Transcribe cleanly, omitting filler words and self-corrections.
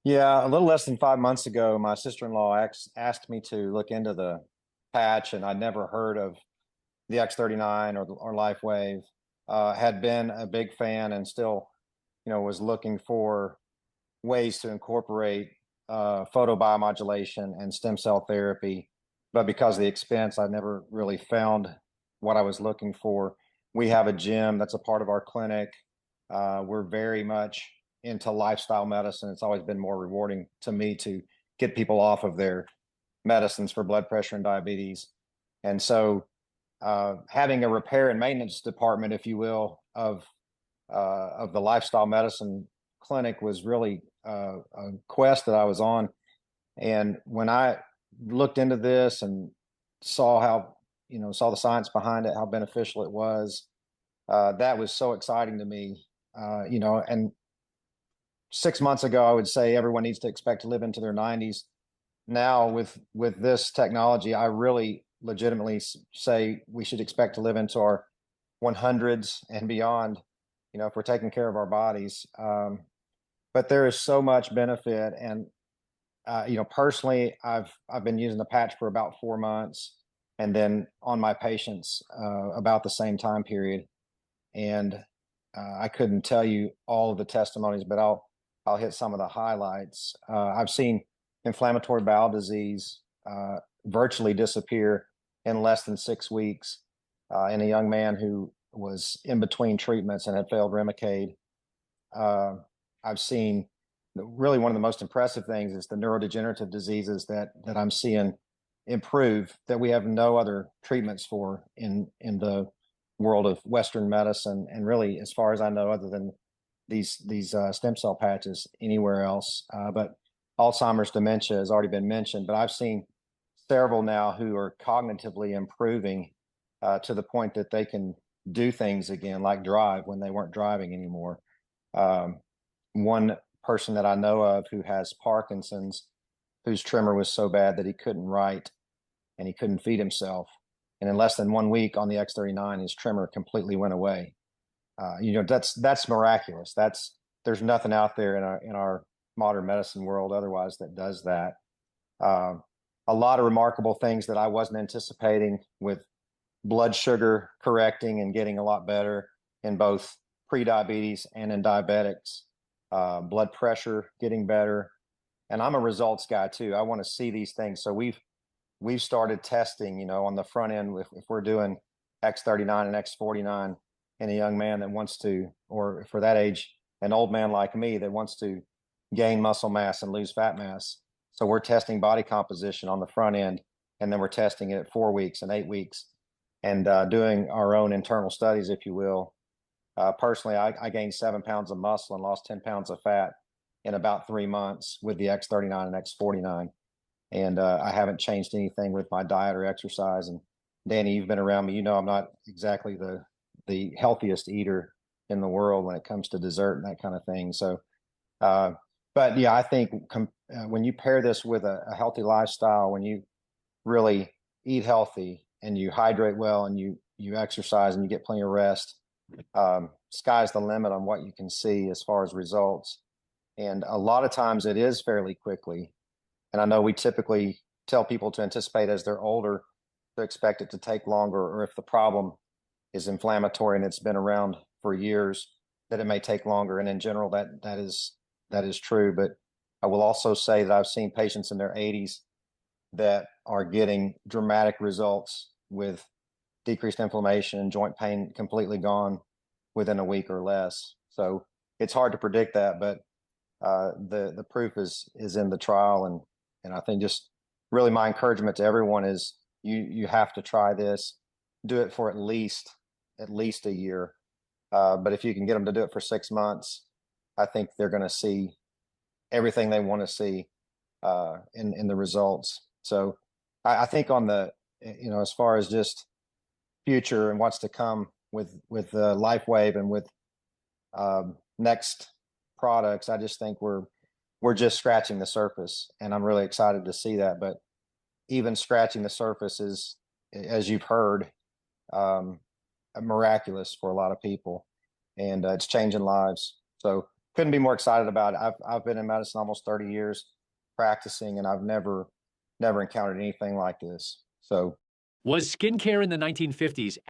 Yeah, a little less than 5 months ago, my sister-in-law asked me to look into the patch, and I'd never heard of the X39 or LifeWave. Had been a big fan and still, was looking for ways to incorporate photobiomodulation and stem cell therapy. But because of the expense, I never really found what I was looking for. We have a gym that's a part of our clinic. We're very much into lifestyle medicine. It's always been more rewarding to me to get people off of their medicines for blood pressure and diabetes. And so having a repair and maintenance department, if you will, of the lifestyle medicine clinic was really a quest that I was on. And when I looked into this and saw how, saw the science behind it, how beneficial it was, that was so exciting to me. And 6 months ago, I would say everyone needs to expect to live into their 90s. Now, with this technology, I really legitimately say we should expect to live into our 100s and beyond, if we're taking care of our bodies. But there is so much benefit, and personally, I've been using the patch for about 4 months, and then on my patients about the same time period. And I couldn't tell you all of the testimonies, but I'll hit some of the highlights. I've seen inflammatory bowel disease virtually disappear in less than 6 weeks in a young man who was in between treatments and had failed Remicade. I've seen really one of the most impressive things is the neurodegenerative diseases that I'm seeing improve that we have no other treatments for in the world of Western medicine, and really, as far as I know, other than these stem cell patches anywhere else. But Alzheimer's dementia has already been mentioned, but I've seen several now who are cognitively improving to the point that they can do things again, like drive when they weren't driving anymore. One person that I know of who has Parkinson's, whose tremor was so bad that he couldn't write and he couldn't feed himself. And in less than 1 week on the X39, his tremor completely went away. That's miraculous. There's nothing out there in our modern medicine world otherwise that does that. A lot of remarkable things that I wasn't anticipating, with blood sugar correcting and getting a lot better in both pre-diabetes and in diabetics, blood pressure getting better. And I'm a results guy too. I want to see these things. So we've started testing, on the front end, if we're doing X39 and X49 in a young man that wants to, or for that age, an old man like me that wants to gain muscle mass and lose fat mass. So we're testing body composition on the front end, and then we're testing it at 4 weeks and 8 weeks, and doing our own internal studies, if you will. Personally, I gained 7 pounds of muscle and lost 10 pounds of fat in about 3 months with the X39 and X49. And I haven't changed anything with my diet or exercise. And Danny, you've been around me. I'm not exactly the healthiest eater in the world when it comes to dessert and that kind of thing. So, but yeah, I think when you pair this with a healthy lifestyle, when you really eat healthy and you hydrate well and you exercise and you get plenty of rest, sky's the limit on what you can see as far as results. And a lot of times it is fairly quickly. And I know we typically tell people to anticipate as they're older to expect it to take longer, or if the problem is inflammatory and it's been around for years, that it may take longer. And in general, that is true. But I will also say that I've seen patients in their 80s that are getting dramatic results with decreased inflammation and joint pain completely gone within a week or less. So it's hard to predict that, but the proof is in the trial. And I think just really my encouragement to everyone is you have to try this, do it for at least a year. But if you can get them to do it for 6 months, I think they're going to see everything they want to see in the results. So I think on the, as far as just future and what's to come with LifeWave and with next products, I just think we're just scratching the surface, and I'm really excited to see that. But even scratching the surface is, as you've heard, miraculous for a lot of people, and it's changing lives. So couldn't be more excited about it. I've been in medicine almost 30 years practicing, and I've never encountered anything like this. So Was skincare in the 1950s